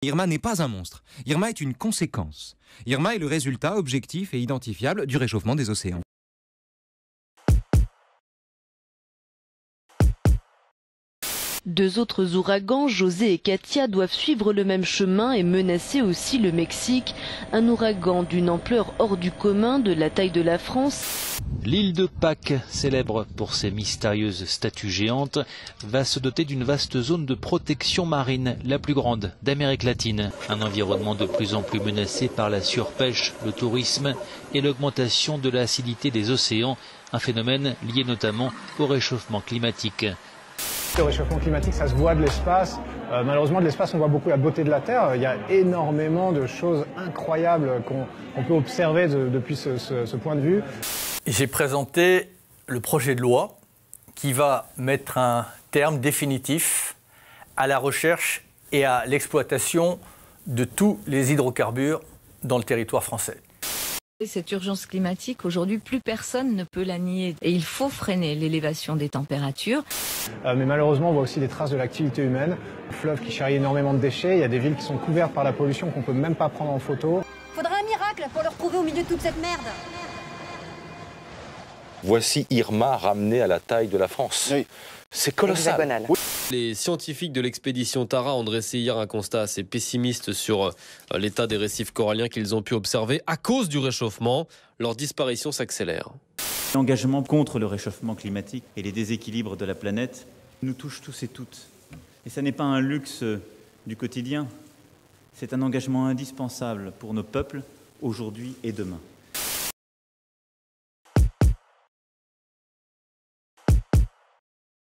Irma n'est pas un monstre. Irma est une conséquence. Irma est le résultat objectif et identifiable du réchauffement des océans. Deux autres ouragans, José et Katia, doivent suivre le même chemin et menacer aussi le Mexique. Un ouragan d'une ampleur hors du commun, de la taille de la France. L'île de Pâques, célèbre pour ses mystérieuses statues géantes, va se doter d'une vaste zone de protection marine, la plus grande d'Amérique latine. Un environnement de plus en plus menacé par la surpêche, le tourisme et l'augmentation de l'acidité des océans, un phénomène lié notamment au réchauffement climatique. Le réchauffement climatique, ça se voit de l'espace. Malheureusement, de l'espace, on voit beaucoup la beauté de la Terre. Il y a énormément de choses incroyables qu'on peut observer depuis ce point de vue. J'ai présenté le projet de loi qui va mettre un terme définitif à la recherche et à l'exploitation de tous les hydrocarbures dans le territoire français. Cette urgence climatique, aujourd'hui, plus personne ne peut la nier. Et il faut freiner l'élévation des températures. Mais malheureusement, on voit aussi des traces de l'activité humaine. Un fleuve qui charrie énormément de déchets. Il y a des villes qui sont couvertes par la pollution qu'on ne peut même pas prendre en photo. Faudra un miracle pour le retrouver au milieu de toute cette merde. Voici Irma ramenée à la taille de la France. Oui. C'est colossal. Oui. Les scientifiques de l'expédition Tara ont dressé hier un constat assez pessimiste sur l'état des récifs coralliens qu'ils ont pu observer. À cause du réchauffement, leur disparition s'accélère. L'engagement contre le réchauffement climatique et les déséquilibres de la planète nous touche tous et toutes. Et ça n'est pas un luxe du quotidien, c'est un engagement indispensable pour nos peuples aujourd'hui et demain.